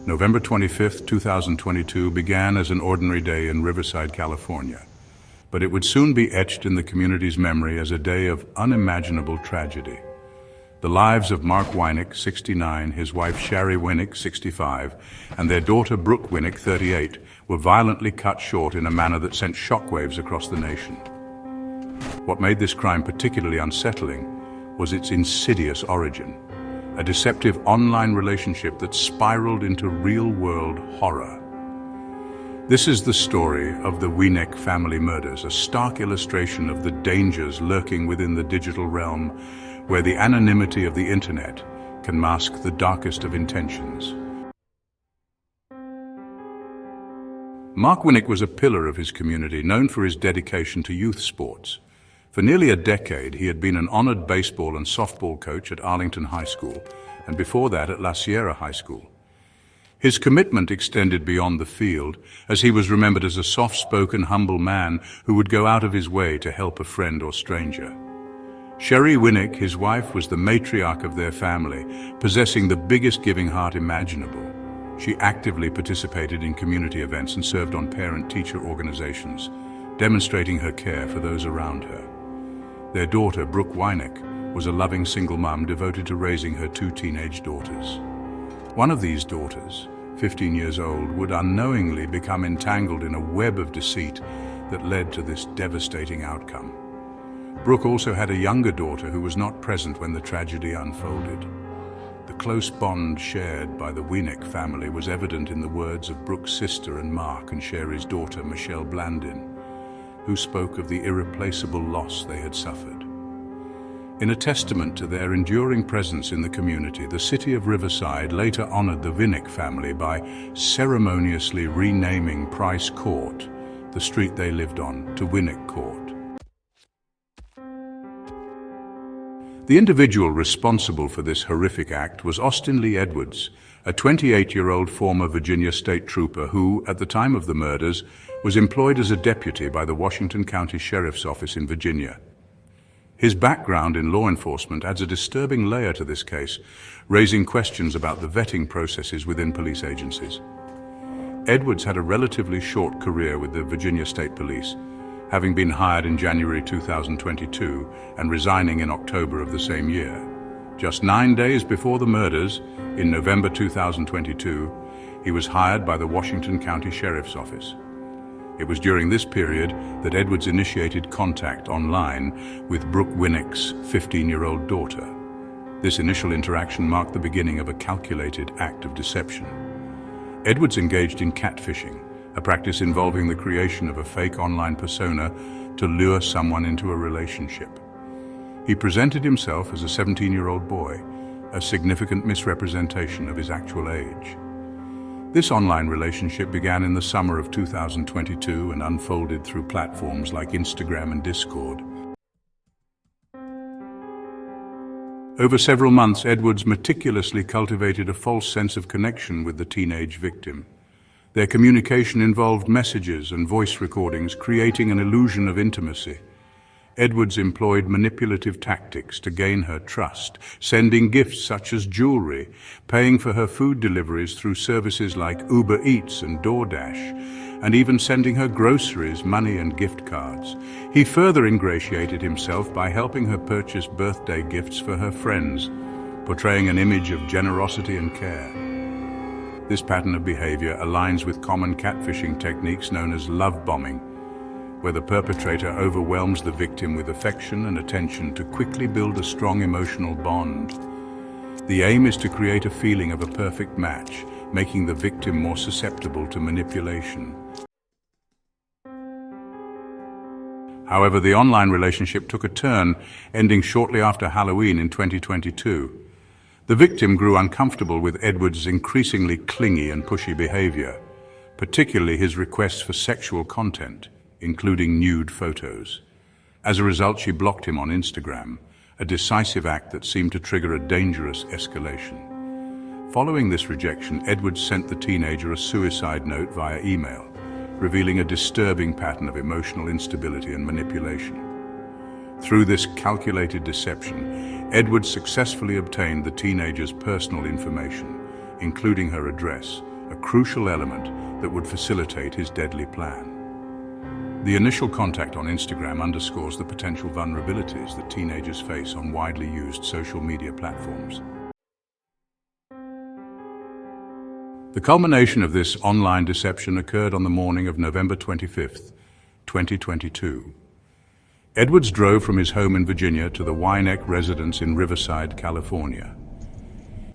November 25, 2022 began as an ordinary day in Riverside, California, but it would soon be etched in the community's memory as a day of unimaginable tragedy. The lives of Mark Winek, 69, his wife Sharie Winek, 65, and their daughter Brooke Winek, 38, were violently cut short in a manner that sent shockwaves across the nation. What made this crime particularly unsettling was its insidious origin, a deceptive online relationship that spiraled into real-world horror. This is the story of the Winek family murders, a stark illustration of the dangers lurking within the digital realm, where the anonymity of the internet can mask the darkest of intentions. Mark Winnick was a pillar of his community, known for his dedication to youth sports. For nearly a decade, he had been an honored baseball and softball coach at Arlington High School, and before that at La Sierra High School. His commitment extended beyond the field, as he was remembered as a soft-spoken, humble man who would go out of his way to help a friend or stranger. Sharie Winek, his wife, was the matriarch of their family, possessing the biggest giving heart imaginable. She actively participated in community events and served on parent-teacher organizations, demonstrating her care for those around her. Their daughter, Brooke Winek, was a loving single mom devoted to raising her two teenage daughters. One of these daughters, 15 years old, would unknowingly become entangled in a web of deceit that led to this devastating outcome. Brooke also had a younger daughter who was not present when the tragedy unfolded. The close bond shared by the Winek family was evident in the words of Brooke's sister and Mark and Sharie's daughter, Michelle Blandin, who spoke of the irreplaceable loss they had suffered. In a testament to their enduring presence in the community, the city of Riverside later honored the Winek family by ceremoniously renaming Price Court, the street they lived on, to Winek Court. The individual responsible for this horrific act was Austin Lee Edwards, a 28-year-old former Virginia state trooper who, at the time of the murders, was employed as a deputy by the Washington County Sheriff's Office in Virginia. His background in law enforcement adds a disturbing layer to this case, raising questions about the vetting processes within police agencies. Edwards had a relatively short career with the Virginia State Police, having been hired in January 2022 and resigning in October of the same year. Just 9 days before the murders, in November 2022, he was hired by the Washington County Sheriff's Office. It was during this period that Edwards initiated contact online with Brooke Winek's 15-year-old daughter. This initial interaction marked the beginning of a calculated act of deception. Edwards engaged in catfishing, a practice involving the creation of a fake online persona to lure someone into a relationship. He presented himself as a 17-year-old boy, a significant misrepresentation of his actual age. This online relationship began in the summer of 2022 and unfolded through platforms like Instagram and Discord. Over several months, Edwards meticulously cultivated a false sense of connection with the teenage victim. Their communication involved messages and voice recordings, creating an illusion of intimacy. Edwards employed manipulative tactics to gain her trust, sending gifts such as jewelry, paying for her food deliveries through services like Uber Eats and DoorDash, and even sending her groceries, money, and gift cards. He further ingratiated himself by helping her purchase birthday gifts for her friends, portraying an image of generosity and care. This pattern of behavior aligns with common catfishing techniques known as love bombing, where the perpetrator overwhelms the victim with affection and attention to quickly build a strong emotional bond. The aim is to create a feeling of a perfect match, making the victim more susceptible to manipulation. However, the online relationship took a turn, ending shortly after Halloween in 2022. The victim grew uncomfortable with Edwards' increasingly clingy and pushy behavior, particularly his requests for sexual content, including nude photos. As a result, she blocked him on Instagram, a decisive act that seemed to trigger a dangerous escalation. Following this rejection, Edwards sent the teenager a suicide note via email, revealing a disturbing pattern of emotional instability and manipulation. Through this calculated deception, Edwards successfully obtained the teenager's personal information, including her address, a crucial element that would facilitate his deadly plan. The initial contact on Instagram underscores the potential vulnerabilities that teenagers face on widely used social media platforms. The culmination of this online deception occurred on the morning of November 25th, 2022. Edwards drove from his home in Virginia to the Winek residence in Riverside, California.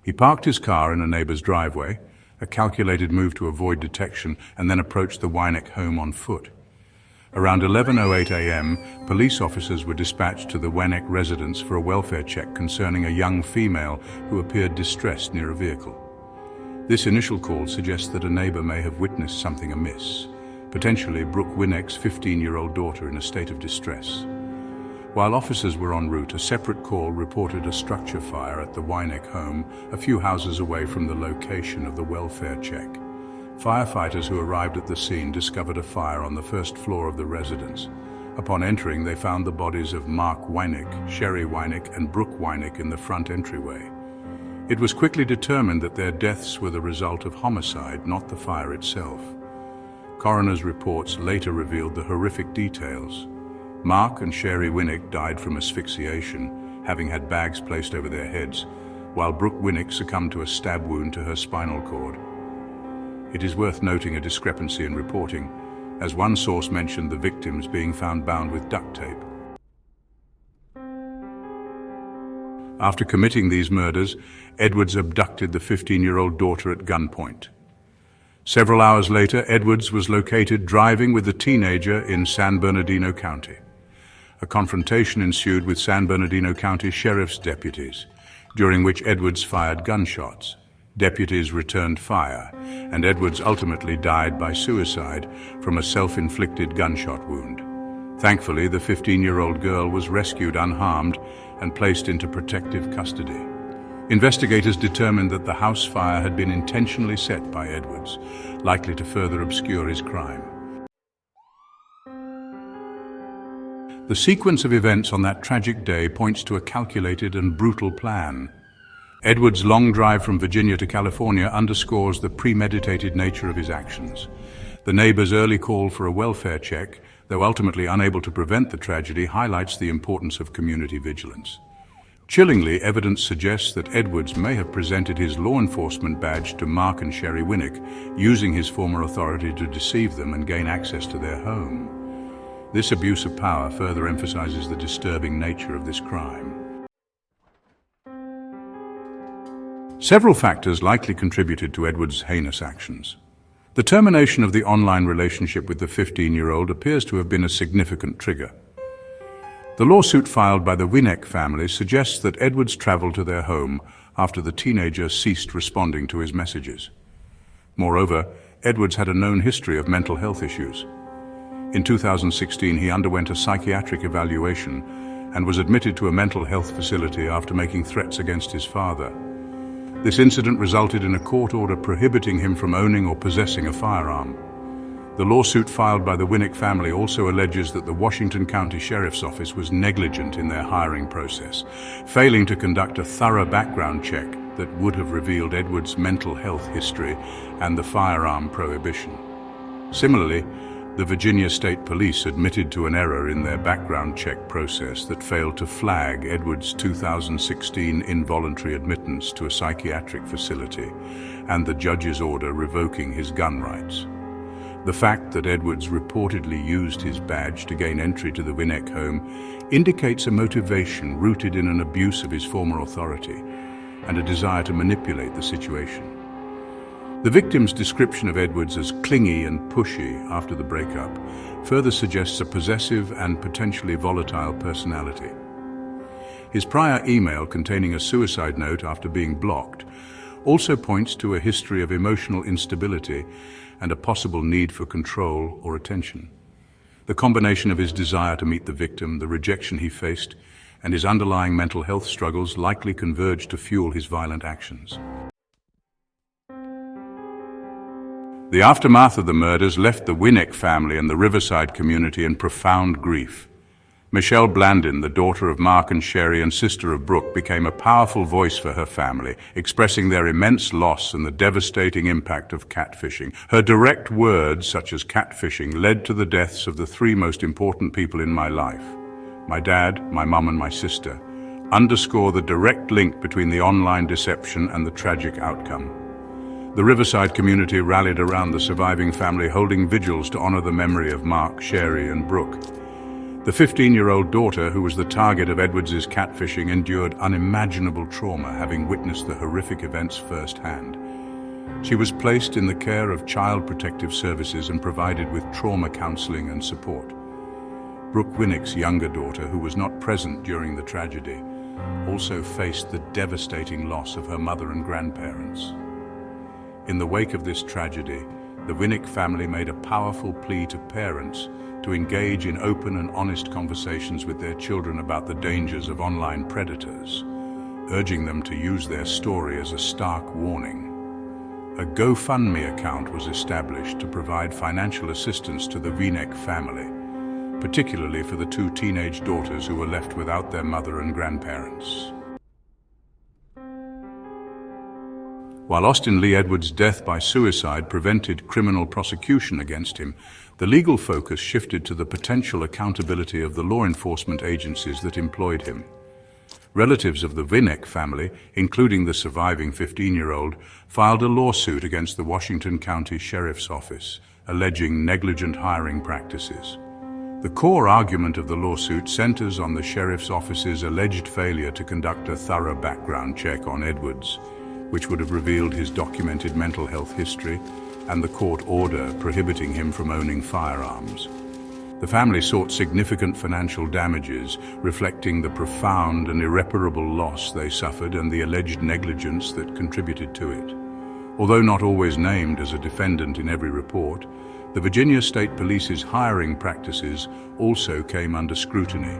He parked his car in a neighbor's driveway, a calculated move to avoid detection, and then approached the Winek home on foot. Around 11:08 a.m., police officers were dispatched to the Winek residence for a welfare check concerning a young female who appeared distressed near a vehicle. This initial call suggests that a neighbor may have witnessed something amiss, potentially Brooke Winnek's 15-year-old daughter in a state of distress. While officers were en route, a separate call reported a structure fire at the Winek home, a few houses away from the location of the welfare check. Firefighters who arrived at the scene discovered a fire on the first floor of the residence. Upon entering, they found the bodies of Mark Winek, Sharie Winek, and Brooke Winek in the front entryway. It was quickly determined that their deaths were the result of homicide, not the fire itself. Coroner's reports later revealed the horrific details. Mark and Sharie Winek died from asphyxiation, having had bags placed over their heads, while Brooke Winek succumbed to a stab wound to her spinal cord. It is worth noting a discrepancy in reporting, as one source mentioned the victims being found bound with duct tape. After committing these murders, Edwards abducted the 15-year-old daughter at gunpoint. Several hours later, Edwards was located driving with the teenager in San Bernardino County. A confrontation ensued with San Bernardino County Sheriff's deputies, during which Edwards fired gunshots. Deputies returned fire, and Edwards ultimately died by suicide from a self-inflicted gunshot wound. Thankfully, the 15-year-old girl was rescued unharmed and placed into protective custody. Investigators determined that the house fire had been intentionally set by Edwards, likely to further obscure his crime. The sequence of events on that tragic day points to a calculated and brutal plan. Edwards' long drive from Virginia to California underscores the premeditated nature of his actions. The neighbor's early call for a welfare check, though ultimately unable to prevent the tragedy, highlights the importance of community vigilance. Chillingly, evidence suggests that Edwards may have presented his law enforcement badge to Mark and Sharie Winek, using his former authority to deceive them and gain access to their home. This abuse of power further emphasizes the disturbing nature of this crime. Several factors likely contributed to Edwards' heinous actions. The termination of the online relationship with the 15-year-old appears to have been a significant trigger. The lawsuit filed by the Winek family suggests that Edwards traveled to their home after the teenager ceased responding to his messages. Moreover, Edwards had a known history of mental health issues. In 2016, he underwent a psychiatric evaluation and was admitted to a mental health facility after making threats against his father. This incident resulted in a court order prohibiting him from owning or possessing a firearm. The lawsuit filed by the Winek family also alleges that the Washington County Sheriff's Office was negligent in their hiring process, failing to conduct a thorough background check that would have revealed Edwards' mental health history and the firearm prohibition. Similarly, the Virginia State Police admitted to an error in their background check process that failed to flag Edwards' 2016 involuntary admittance to a psychiatric facility and the judge's order revoking his gun rights. The fact that Edwards reportedly used his badge to gain entry to the Winek home indicates a motivation rooted in an abuse of his former authority and a desire to manipulate the situation. The victim's description of Edwards as clingy and pushy after the breakup further suggests a possessive and potentially volatile personality. His prior email containing a suicide note after being blocked also points to a history of emotional instability and a possible need for control or attention. The combination of his desire to meet the victim, the rejection he faced, and his underlying mental health struggles likely converged to fuel his violent actions. The aftermath of the murders left the Winek family and the Riverside community in profound grief. Michelle Blandin, the daughter of Mark and Sharie and sister of Brooke, became a powerful voice for her family, expressing their immense loss and the devastating impact of catfishing. Her direct words, such as catfishing, led to the deaths of the three most important people in my life, my dad, my mum and my sister, underscore the direct link between the online deception and the tragic outcome. The Riverside community rallied around the surviving family, holding vigils to honor the memory of Mark, Sharie and Brooke. The 15-year-old daughter, who was the target of Edwards's catfishing, endured unimaginable trauma, having witnessed the horrific events firsthand. She was placed in the care of Child Protective Services and provided with trauma counseling and support. Brooke Winnick's younger daughter, who was not present during the tragedy, also faced the devastating loss of her mother and grandparents. In the wake of this tragedy, the Winek family made a powerful plea to parents to engage in open and honest conversations with their children about the dangers of online predators, urging them to use their story as a stark warning. A GoFundMe account was established to provide financial assistance to the Winek family, particularly for the two teenage daughters who were left without their mother and grandparents. While Austin Lee Edwards' death by suicide prevented criminal prosecution against him, the legal focus shifted to the potential accountability of the law enforcement agencies that employed him. Relatives of the Winek family, including the surviving 15-year-old, filed a lawsuit against the Washington County Sheriff's Office, alleging negligent hiring practices. The core argument of the lawsuit centers on the Sheriff's Office's alleged failure to conduct a thorough background check on Edwards, which would have revealed his documented mental health history and the court order prohibiting him from owning firearms. The family sought significant financial damages, reflecting the profound and irreparable loss they suffered and the alleged negligence that contributed to it. Although not always named as a defendant in every report, the Virginia State Police's hiring practices also came under scrutiny,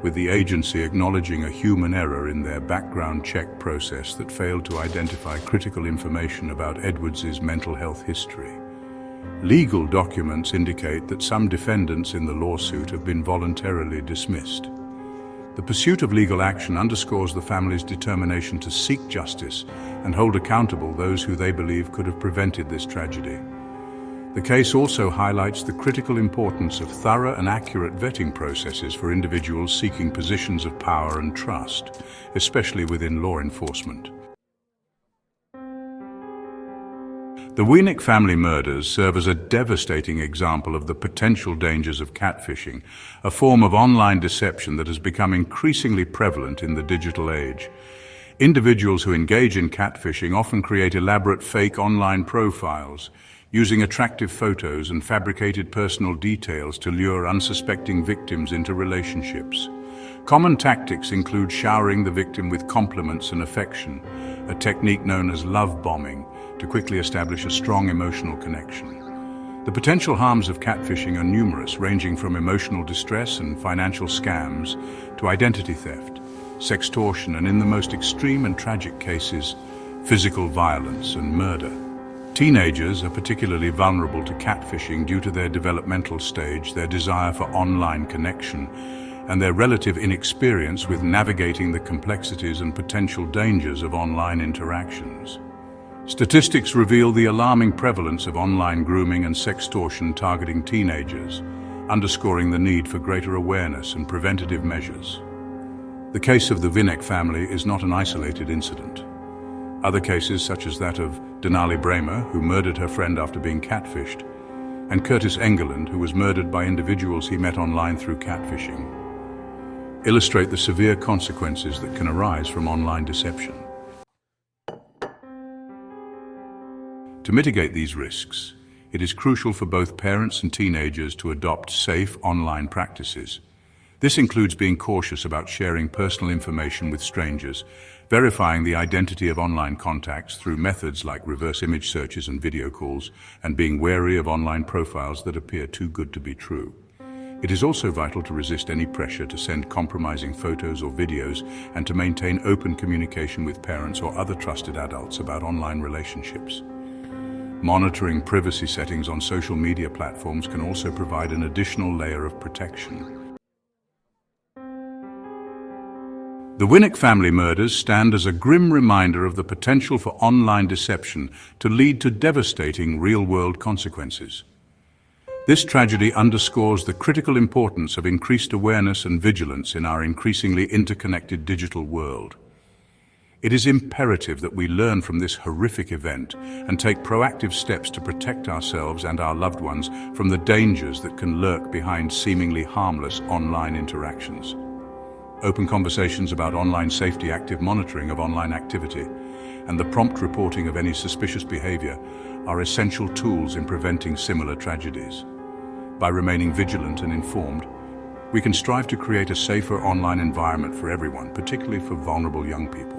with the agency acknowledging a human error in their background check process that failed to identify critical information about Edwards's mental health history. Legal documents indicate that some defendants in the lawsuit have been voluntarily dismissed. The pursuit of legal action underscores the family's determination to seek justice and hold accountable those who they believe could have prevented this tragedy. The case also highlights the critical importance of thorough and accurate vetting processes for individuals seeking positions of power and trust, especially within law enforcement. The Winek family murders serve as a devastating example of the potential dangers of catfishing, a form of online deception that has become increasingly prevalent in the digital age. Individuals who engage in catfishing often create elaborate fake online profiles, using attractive photos and fabricated personal details to lure unsuspecting victims into relationships. Common tactics include showering the victim with compliments and affection, a technique known as love bombing, to quickly establish a strong emotional connection. The potential harms of catfishing are numerous, ranging from emotional distress and financial scams to identity theft, sextortion, and in the most extreme and tragic cases, physical violence and murder. Teenagers are particularly vulnerable to catfishing due to their developmental stage, their desire for online connection, and their relative inexperience with navigating the complexities and potential dangers of online interactions. Statistics reveal the alarming prevalence of online grooming and sextortion targeting teenagers, underscoring the need for greater awareness and preventative measures. The case of the Winek family is not an isolated incident. Other cases, such as that of Denali Bramer, who murdered her friend after being catfished, and Curtis Engerland, who was murdered by individuals he met online through catfishing, illustrate the severe consequences that can arise from online deception. To mitigate these risks, it is crucial for both parents and teenagers to adopt safe online practices. This includes being cautious about sharing personal information with strangers, verifying the identity of online contacts through methods like reverse image searches and video calls, and being wary of online profiles that appear too good to be true. It is also vital to resist any pressure to send compromising photos or videos and to maintain open communication with parents or other trusted adults about online relationships. Monitoring privacy settings on social media platforms can also provide an additional layer of protection. The Winek family murders stand as a grim reminder of the potential for online deception to lead to devastating real-world consequences. This tragedy underscores the critical importance of increased awareness and vigilance in our increasingly interconnected digital world. It is imperative that we learn from this horrific event and take proactive steps to protect ourselves and our loved ones from the dangers that can lurk behind seemingly harmless online interactions. Open conversations about online safety, active monitoring of online activity, and the prompt reporting of any suspicious behavior are essential tools in preventing similar tragedies. By remaining vigilant and informed, we can strive to create a safer online environment for everyone, particularly for vulnerable young people.